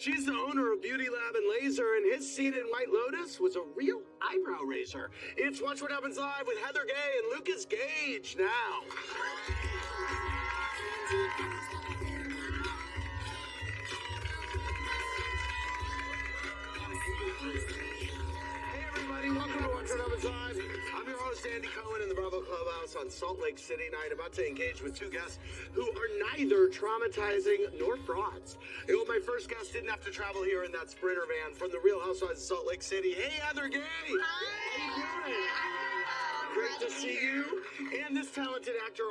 She's the owner of Beauty Lab and Laser, and his seat in White Lotus was a real eyebrow raiser. It's Watch What Happens Live with Heather Gay and Lukas Gage now. Hey everybody, welcome to Watch What Happens Live. I'm your host, Andy Cohen, in the Bravo Clubhouse on Salt Lake City night, about to engage with two guests who are neither traumatizing nor frauds. You know, my first guest didn't have to travel here in that Sprinter van from the Real Housewives of Salt Lake City. Hey, Heather Gay! Hi! Great to see you. And this talented actor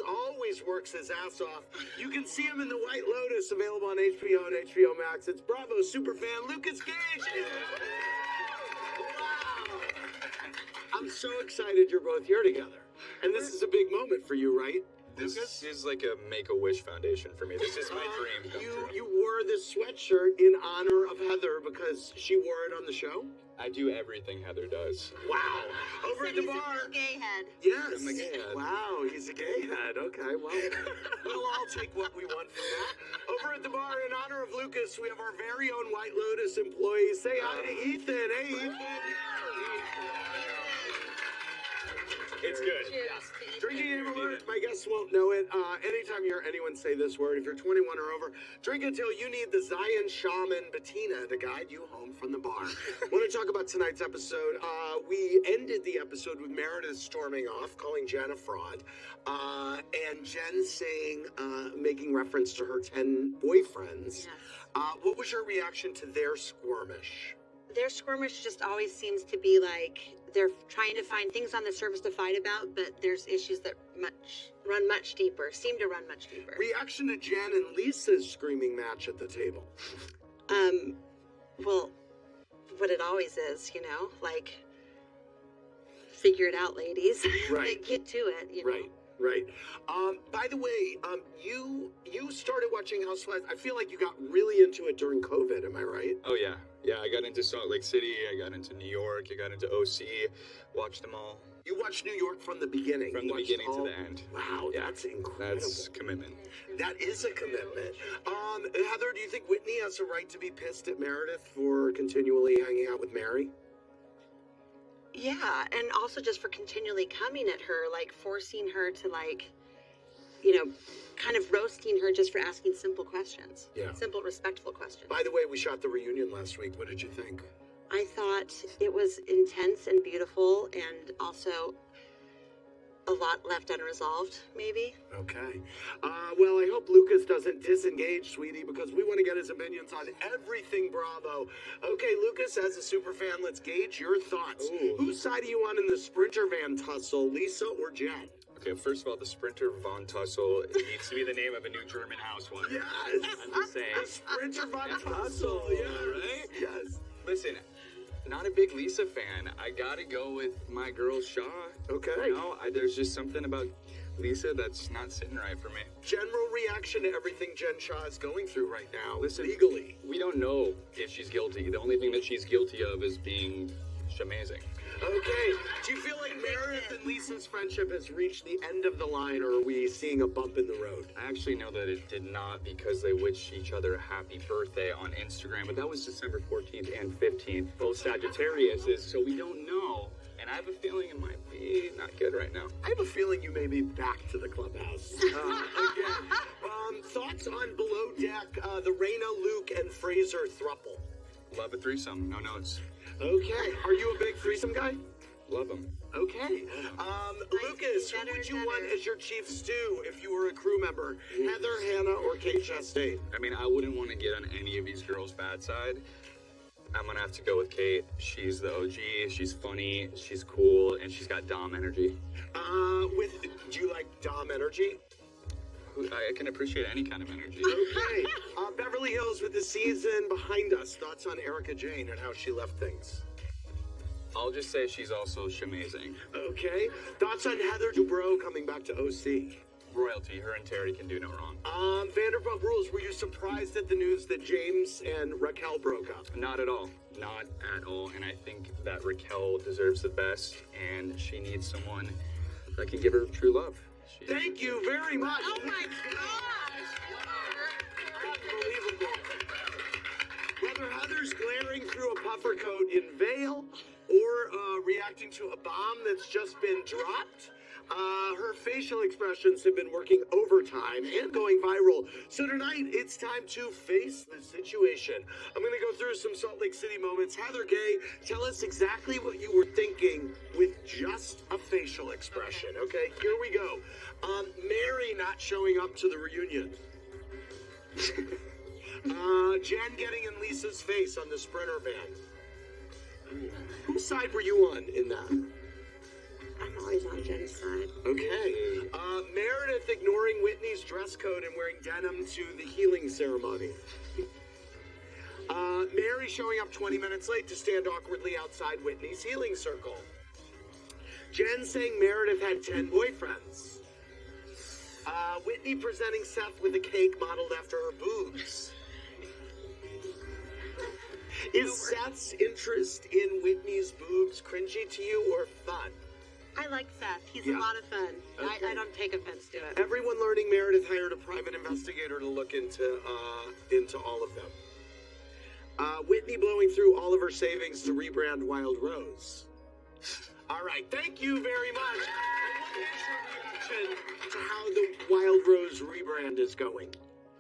always works his ass off. You can see him in The White Lotus, available on HBO and HBO Max. It's Bravo superfan Lukas Gage. Wow! I'm so excited you're both here together. And this is a big moment for you, right? This is like a Make-A-Wish Foundation for me. This is my dream come true. You wore this sweatshirt in honor of Heather because she wore it on the show? I do everything Heather does. Wow. Over at the bar. He's a gay head. Yes. I'm a gay head. Wow, he's a gay head. Okay, well, we'll all take what we want from that. Over at the bar, in honor of Lukas, we have our very own White Lotus employee. Say hi to Ethan. Hey, Ethan. It's good. Cheers. Drinking game alert. My guests won't know it. Anytime you hear anyone say this word, if you're 21 or over, drink until you need the Zion Shaman Bettina to guide you home from the bar. Want to talk about tonight's episode? We ended the episode with Meredith storming off, calling Jen a fraud, and Jen saying, making reference to her 10 boyfriends. Yes. What was your reaction to their skirmish? Their skirmish just always seems to be like they're trying to find things on the surface to fight about, but there's issues that seem to run much deeper. Reaction to Jen and Lisa's screaming match at the table. Well, what it always is, you know, like, figure it out, ladies. Right. Get to it, you know. Right. By the way, you started watching Housewives. I feel like you got really into it during COVID. Am I right? Oh, yeah. Yeah, I got into Salt Lake City. I got into New York. I got into OC. Watched them all. You watched New York from the beginning. From the beginning to the end. Wow, Yeah. that's incredible. That's commitment. That is a commitment. Heather, do you think Whitney has a right to be pissed at Meredith for continually hanging out with Mary? Yeah, and also just for continually coming at her, like forcing her to, like, you know, kind of roasting her just for asking simple questions. Yeah. Simple, respectful questions. By the way, we shot the reunion last week. What did you think? I thought it was intense and beautiful, and also a lot left unresolved, maybe. Okay. Well, I hope Lukas doesn't disengage, sweetie, because we want to get his opinions on everything Bravo. Okay, Lukas, as a super fan, let's gauge your thoughts. Ooh. Whose side are you on in the Sprinter van tussle, Lisa or Jen? Okay, first of all, the Sprinter von Tussle needs to be the name of a new German housewife. Yes! I'm just saying. The Sprinter van tussle, yeah, right? Yes. Listen, not a big Lisa fan. I gotta go with my girl Shaw. Okay. You know, there's just something about Lisa that's not sitting right for me. General reaction to everything Jen Shaw is going through right now, Listen, legally. We don't know if she's guilty. The only thing that she's guilty of is being amazing. Okay. Do you feel like Meredith and Lisa's friendship has reached the end of the line, or are we seeing a bump in the road? I actually know that it did not, because they wished each other a happy birthday on Instagram, but that was December 14th and 15th, both Sagittariuses, so we don't know. And I have a feeling it might be not good right now. I have a feeling you may be back to the clubhouse again. Thoughts on Below Deck, the Raina, Luke, and Fraser throuple? Love a threesome, no notes. Okay. Are you a big threesome guy? Love them. Okay. Lukas, who would you want as your chief stew if you were a crew member? Heather, Hannah, or Kate Chastain? I mean, I wouldn't want to get on any of these girls' bad side. I'm gonna have to go with Kate. She's the OG, she's funny, she's cool, and she's got Dom energy. Do you like Dom energy? I can appreciate any kind of energy. Okay. Beverly Hills with the season behind us. Thoughts on Erica Jane and how she left things? I'll just say she's also amazing. Okay. Thoughts on Heather Dubrow coming back to OC? Royalty, her and Terry can do no wrong. Vanderpump Rules, were you surprised at the news that James and Raquel broke up? Not at all. Not at all. And I think that Raquel deserves the best, and she needs someone that can give her true love. Thank you very much. Oh my gosh! Unbelievable. Whether Heather's glaring through a puffer coat in Vail or reacting to a bomb that's just been dropped, her facial expressions have been working overtime and going viral. So tonight, it's time to face the situation. I'm going to go through some Salt Lake City moments. Heather Gay, tell us exactly what you were thinking with just a facial expression. Okay, here we go. Mary not showing up to the reunion. Jen getting in Lisa's face on the Sprinter van. Whose side were you on in that? I'm always on Jen's side. Okay. Meredith ignoring Whitney's dress code and wearing denim to the healing ceremony. Mary showing up 20 minutes late to stand awkwardly outside Whitney's healing circle. Jen saying Meredith had 10 boyfriends. Whitney presenting Seth with a cake modeled after her boobs. Is Seth's interest in Whitney's boobs cringy to you or fun? I like Seth. He's a lot of fun. Okay. I don't take offense to it. Everyone learning Meredith hired a private investigator to look into all of them. Whitney blowing through all of her savings to rebrand Wild Rose. All right, thank you very much. And what is your reaction to how the Wild Rose rebrand is going?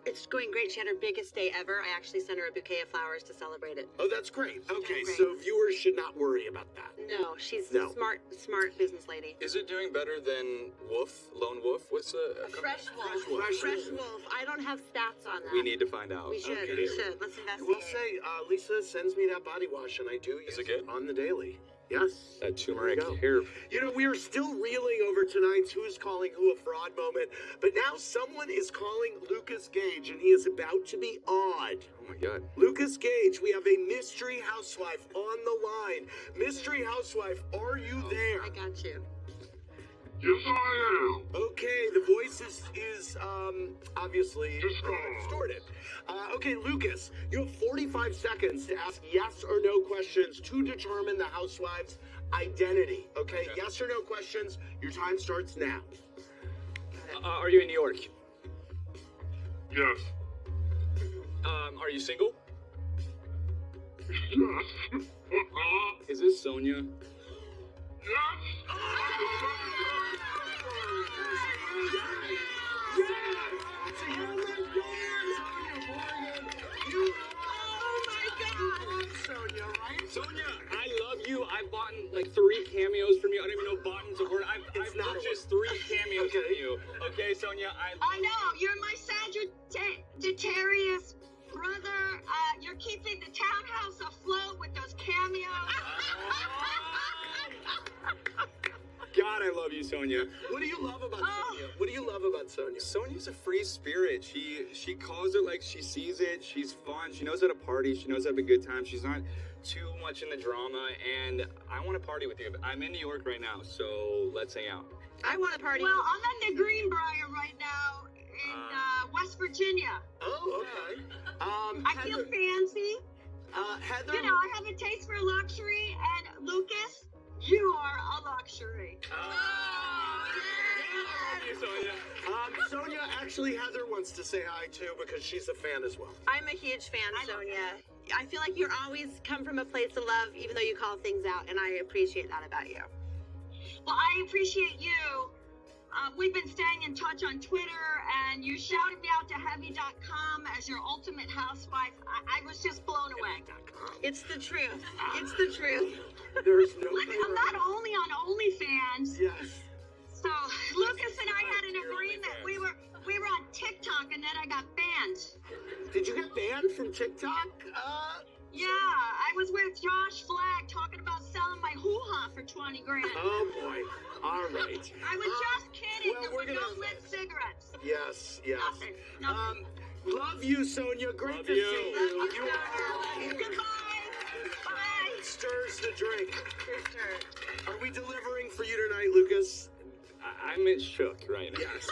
It's going great. She had her biggest day ever. I actually sent her a bouquet of flowers to celebrate it. Oh, that's great. Okay, Great. so viewers should not worry about that. No, she's a smart business lady. Is it doing better than Lone Wolf? What's the... Fresh Wolf. Fresh Wolf. I don't have stats on that. We need to find out. We should. Okay. We should. Let's I investigate. will say, Lisa sends me that body wash, and I do use it good? on the daily. Yes. That turmeric There you go. hair. You know, we are still reeling over tonight's Who's Calling Who a Fraud moment, but now someone is calling Lukas Gage, and he is about to be odd. Oh my God. Lukas Gage, we have a mystery housewife on the line. Mystery housewife, are you there? I got you. Yes, I am. Okay, the voice is obviously distorted. Okay, Lukas, you have 45 seconds to ask yes or no questions to determine the housewife's identity. Okay, yes or no questions. Your time starts now. Are you in New York? Yes. Are you single? Yes. Is this Sonia? Yes. Sonia, I love you. I've bought like 3 cameos from you. I don't even know bottom's a word. I've purchased 3 cameos from you. Okay, Sonia, I know, you're my Sagittarius brother. You're keeping the townhouse afloat with those cameos. God, I love you, Sonia. What do you love about Sonia? What do you love about Sonia? Sonia's a free spirit. She calls it like she sees it. She's fun. She knows how to party. She knows how to have a good time. She's not too much in the drama, and I want to party with you. I'm in New York right now, so let's hang out. I want to party. Well, I'm in the Greenbrier right now in West Virginia. Oh, okay. I feel fancy. Heather. You know, I have a taste for luxury, and Lucas, you are a luxury. Sonia, actually, Heather wants to say hi too because she's a fan as well. I'm a huge fan, Sonia. I feel like you always come from a place of love, even though you call things out, and I appreciate that about you. Well, I appreciate you. We've been staying in touch on Twitter, and you shouted me out to Heavy.com as your ultimate housewife. I was just blown away. It's the truth. It's the truth. There's no. I'm not only on OnlyFans. Yes. So Lucas and I had an agreement. We were on TikTok, and then I got banned. Did you get banned from TikTok? Yeah, I was with Josh Flagg talking about selling my hoo-ha for 20 grand. Oh boy. All right. I was just kidding. well, There we're were no gonna- lit cigarettes. Yes. Nothing. Love you, Sonia. Great Love to you. see you. You are. Goodbye. Bye. Stirs the drink. Sister. Are we delivering for you tonight, Lucas? I'm shook right now. Yes.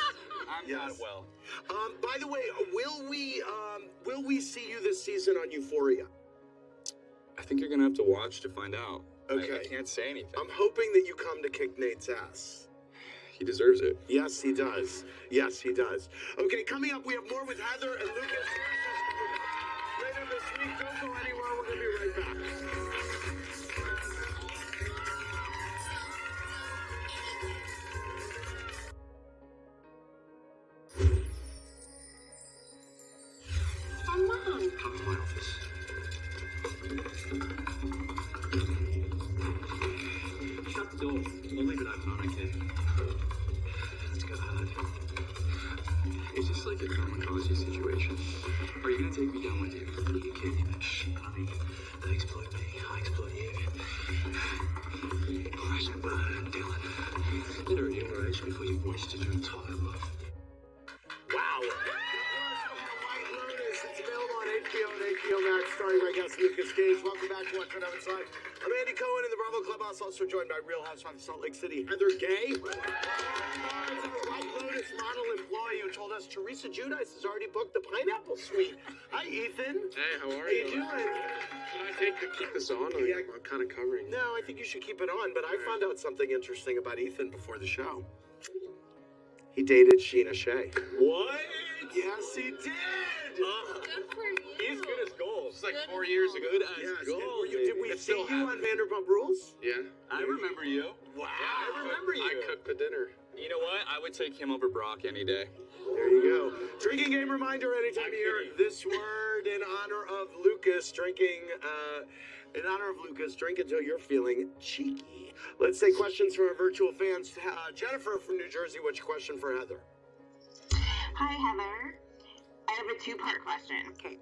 I'm Yes. not well. By the way, will we see you this season on Euphoria? I think you're gonna have to watch to find out. Okay. I can't say anything. I'm hoping that you come to kick Nate's ass. He deserves it. Yes, he does. Yes, he does. Okay, coming up, we have more with Heather and Lucas. Right this week. Don't go anywhere. We're going to be right back. Mom. Come to my office. Shut the door. We'll leave it open, okay? Let's go, Howard. Is this like a kamikaze situation? Are you gonna take me down with you? Are you kidding? Honey, they exploit me. I exploit you. Crash and burn, Dylan. Get a realization before you wasted your entire life. Wow. White Lotus. It's available on HBO and HBO Max, starring my guest Lukas Gage. Welcome back to Watch What Happens Live. I'm Andy Cohen in the Bravo Clubhouse, also joined by Real Housewives of Salt Lake City, Heather Gay. Our White Lotus model employee who told us Teresa Giudice has already booked the pineapple suite. Hi, Ethan. Hey, how are How you you? doing? Can I keep this on? Or Yeah. I'm kind of covering. No, I think you should keep it on, but I found out something interesting about Ethan before the show. He dated Sheena Shea. What? Yes, he did. Good for you. He's good as gold. It's like 4 years ago. Good as Yes, and gold. did we It's see still you on happening. Vanderpump Rules? Yeah. I remember you. Wow. I remember you. I cooked the dinner. You know what? I would take him over Brock any day. There you go. Drinking game reminder anytime you hear this word in honor of Lucas. Drink until you're feeling cheeky. Let's take questions from our virtual fans. Jennifer from New Jersey, what's your question for Heather? Hi, Heather. I have a two-part question. Okay.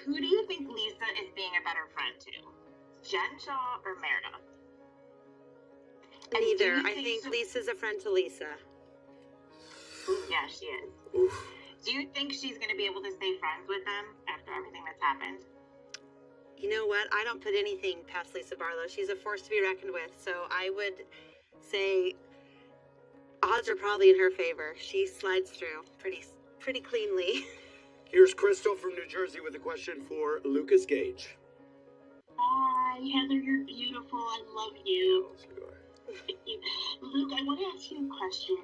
Who do you think Lisa is being a better friend to? Jen Shaw or Meredith? And do Neither. you I think she- Lisa's a friend to Lisa. Yeah, she is. Oof. Do you think she's going to be able to stay friends with them after everything that's happened? You know what? I don't put anything past Lisa Barlow. She's a force to be reckoned with. So I would say odds are probably in her favor. She slides through pretty cleanly. Here's Crystal from New Jersey with a question for Lukas Gage. Hi, Heather, you're beautiful. I love you. Thank you. Luke, I want to ask you a question.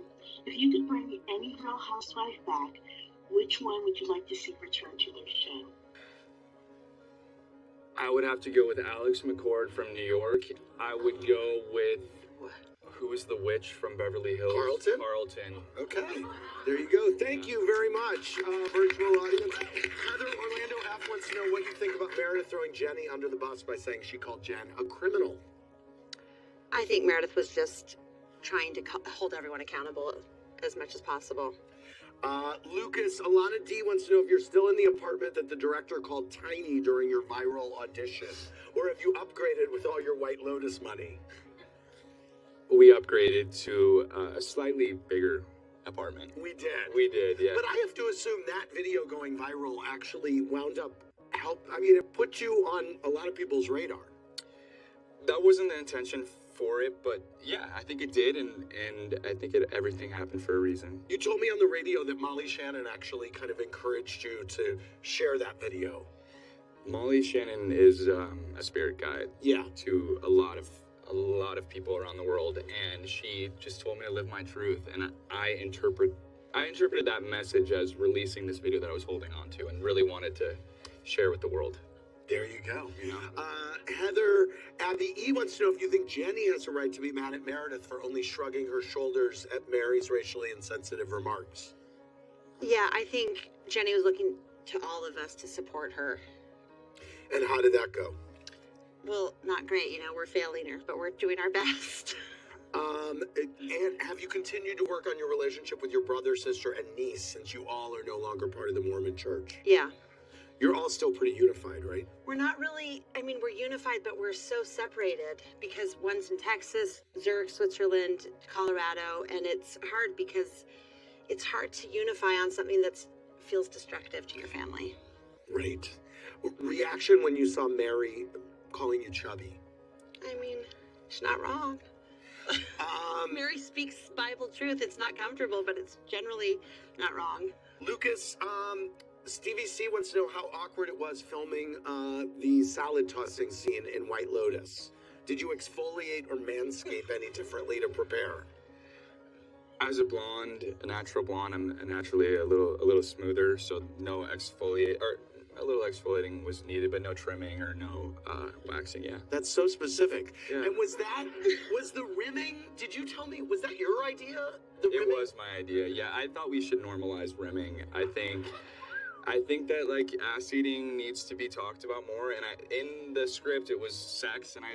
If you could bring any Real Housewife back, which one would you like to see return to their show? I would have to go with Alex McCord from New York. I would go with who was the witch from Beverly Hills? Carlton? Carlton. Okay, there you go. Thank you very much, virtual audience. Heather, Orlando F wants to know what you think about Meredith throwing Jenny under the bus by saying she called Jen a criminal. I think Meredith was just trying to hold everyone accountable as much as possible. Lucas, Alana D wants to know if you're still in the apartment that the director called tiny during your viral audition, or have you upgraded with all your White Lotus money? We upgraded to a slightly bigger apartment. We did. We did, yeah. But I have to assume that video going viral actually wound up it put you on a lot of people's radar. That wasn't the intention for it, but yeah, I think it did, and I think everything happened for a reason. You told me on the radio that Molly Shannon actually kind of encouraged you to share that video. Molly Shannon is a spirit guide Yeah. to a lot of people around the world, and she just told me to live my truth, and I interpreted that message as releasing this video that I was holding on to and really wanted to share with the world. There you go. Heather, Abby E wants to know if you think Jenny has a right to be mad at Meredith for only shrugging her shoulders at Mary's racially insensitive remarks. Yeah, I think Jenny was looking to all of us to support her. And how did that go? Well, not great, we're failing her, but we're doing our best. And have you continued to work on your relationship with your brother, sister, and niece since you all are no longer part of the Mormon church? Yeah. You're all still pretty unified, right? We're not really, we're unified, but we're so separated because one's in Texas, Zurich, Switzerland, Colorado, and it's hard because it's hard to unify on something that feels destructive to your family. Right. Reaction when you saw Mary calling you chubby? She's not wrong. Mary speaks Bible truth. It's not comfortable, but it's generally not wrong. Lucas, Stevie C wants to know how awkward it was filming the salad tossing scene in White Lotus. Did you exfoliate or manscape any differently to prepare? As a natural blonde, I'm naturally a little smoother, so no exfoliate or a little exfoliating was needed, but no trimming or no waxing. Yeah. That's so specific. Yeah. And was the rimming, did you tell me, was that your idea? The It rimming? was my idea. Yeah, I thought we should normalize rimming. I think that like ass eating needs to be talked about more. And in the script it was sex, and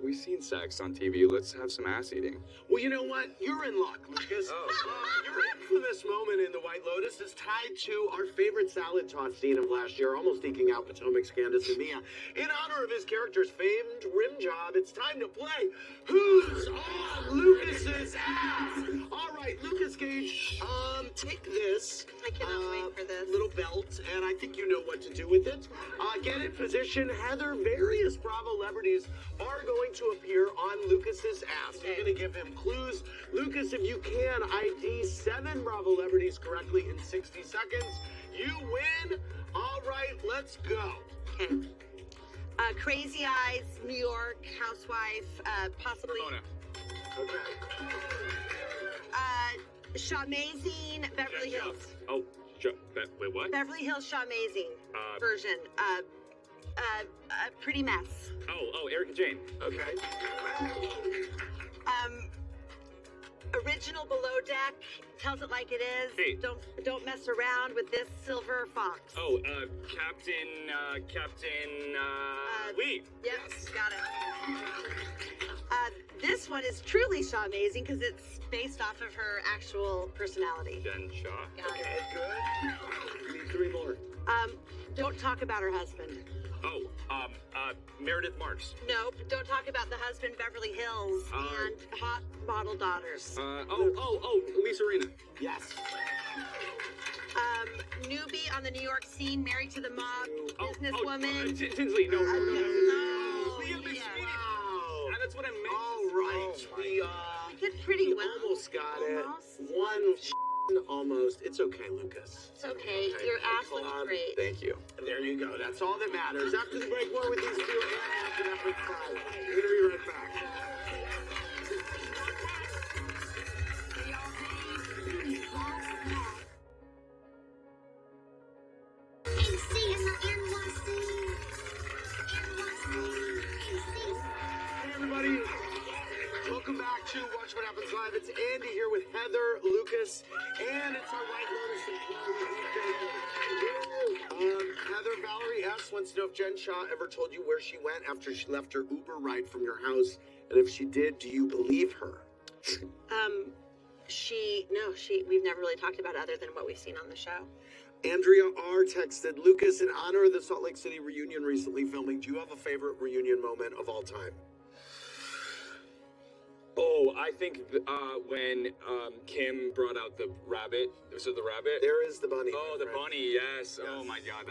we've seen sex on TV. Let's have some ass eating. Well, you know what? You're in luck, Lucas. Your infamous moment in The White Lotus is tied to our favorite salad toss scene of last year, almost eking out Potomac's Candace and Mia. In honor of his character's famed rim job, it's time to play Who's on Lucas's Ass? All right, Lukas Gage, take this. I cannot wait for this. Little belt, and I think you know what to do with it. Get in position. Heather, various Bravo celebrities are going to appear on Lucas's ass. You're going to give him clues. Lucas, if you can, ID 7 Bravo celebrities correctly in 60 seconds. You win. All right, let's go. Okay. Crazy Eyes, New York, housewife, possibly. Ramona. Okay. Shawmazing, Beverly Hills. Oh, wait, what? Beverly Hills Shawmazing version. Pretty Mess. Oh, Erica Jane. Okay. Original Below Deck, tells it like it is. Hey. Don't mess around with this silver fox. Oh, Captain Lee. Yes, got it. This one is truly Shawmazing because it's based off of her actual personality. Jen Shaw. Got Okay, it. good. Need 3 more. Don't talk about her husband. Oh, Meredith Marks. Nope. Don't talk about the husband, Beverly Hills, and hot model daughters. Lisa Rinna. Yes. Newbie on the New York scene, married to the mob, businesswoman. Tinsley. No. Leah McSweeney. Wow. That's what I meant. All right. Oh, We did pretty well. Almost got Almost. it. One almost. It's okay, Lucas. It's okay. Your ass looks great. Thank you. There you go. That's all that matters. After the break, more with these two and after Epic 5. We're going to be right back. Hey, everybody. Welcome back to Watch What Happens Live. It's Andy here with Heather, Lucas, and it's our White Lotus. Heather, Valerie S. wants to know if Jen Shaw ever told you where she went after she left her Uber ride from your house, and if she did, do you believe her? We've never really talked about it other than what we've seen on the show. Andrea R. texted, Lucas, in honor of the Salt Lake City reunion recently filming, do you have a favorite reunion moment of all time? Oh, I think when Kim brought out the rabbit. Was it the rabbit? There is the bunny. Oh, my the friend. bunny, yes. Oh my God,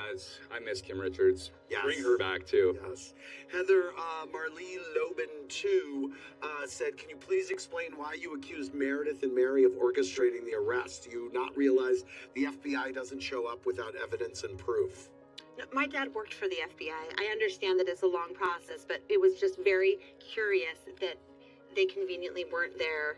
I miss Kim Richards. Yes. Bring her back too. Yes. Heather, Marlee Lobin 2 said, can you please explain why you accused Meredith and Mary of orchestrating the arrest? Do you not realize the FBI doesn't show up without evidence and proof? No, my dad worked for the FBI. I understand that it's a long process, but it was just very curious that they conveniently weren't there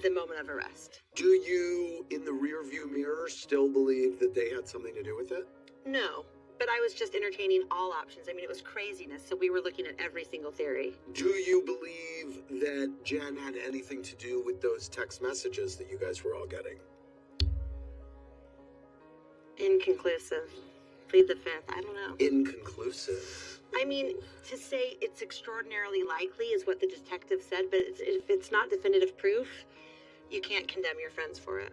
the moment of arrest. Do you, in the rearview mirror, still believe that they had something to do with it? No, but I was just entertaining all options. I mean, it was craziness, so we were looking at every single theory. Do you believe that Jen had anything to do with those text messages that you guys were all getting? Inconclusive. Plead the fifth. I don't know. Inconclusive. I mean, to say it's extraordinarily likely is what the detective said, but if it's not definitive proof, you can't condemn your friends for it.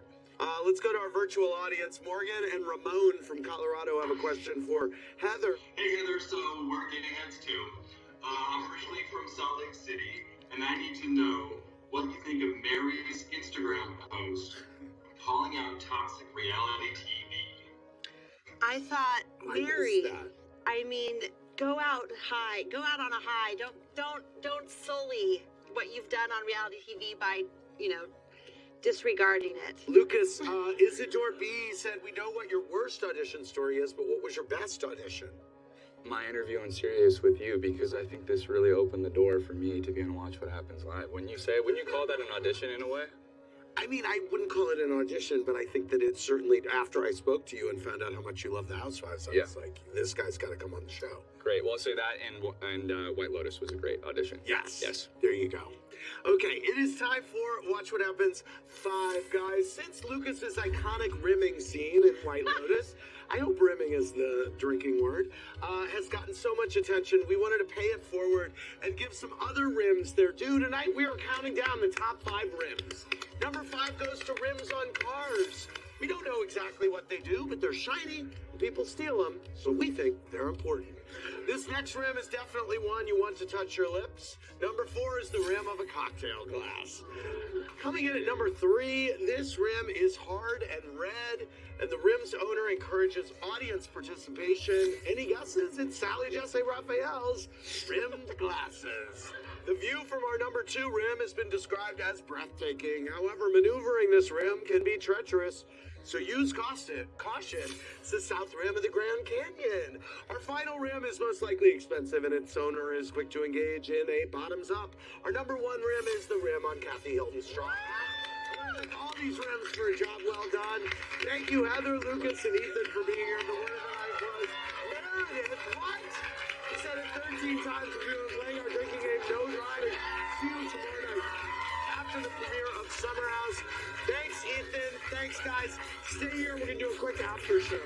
Let's go to our virtual audience. Morgan and Ramon from Colorado have a question for Heather. Hey Heather, so we're getting heads too. I'm originally from Salt Lake City, and I need to know what you think of Mary's Instagram post calling out toxic reality TV. I thought, I Mary, missed that. I mean, go out on a high. Don't sully what you've done on reality TV by, disregarding it. Lucas, Isidore B said, we know what your worst audition story is, but what was your best audition? My interview on Sirius with you, because I think this really opened the door for me to be able to watch What Happens Live. When you call that an audition in a way? I mean, I wouldn't call it an audition, but I think that it's certainly, after I spoke to you and found out how much you love the Housewives, I was like, this guy's got to come on the show. Great. Well, I'll say that, and White Lotus was a great audition. Yes. Yes. There you go. Okay, it is time for Watch What Happens 5, guys. Since Lucas's iconic rimming scene in White Lotus, I hope rimming is the drinking word, has gotten so much attention, we wanted to pay it forward and give some other rims their due. Tonight, we are counting down the top 5 rims. Number 5 goes to rims on cars. We don't know exactly what they do, but they're shiny, and people steal them, so we think they're important. This next rim is definitely one you want to touch your lips. Number 4 is the rim of a cocktail glass. Coming in at number 3, this rim is hard and red, and the rim's owner encourages audience participation. Any guesses? It's Sally Jesse Raphael's rimmed glasses. The view from our number 2 rim has been described as breathtaking. However, maneuvering this rim can be treacherous, so use caution. It's the south rim of the Grand Canyon. Our final rim is most likely expensive, and its owner is quick to engage in a bottoms up. Our number 1 rim is the rim on Kathy Hilton's straw. All these rims for a job well done. Thank you, Heather, Lucas, and Ethan, for being here. The word of the night was Meredith. What? We said it 13 times if you were playing our drinking game, No Drive. See you tomorrow night after the premiere of Summer House. Thanks, Ethan. Thanks, guys. Stay here. We're going to do a quick after show.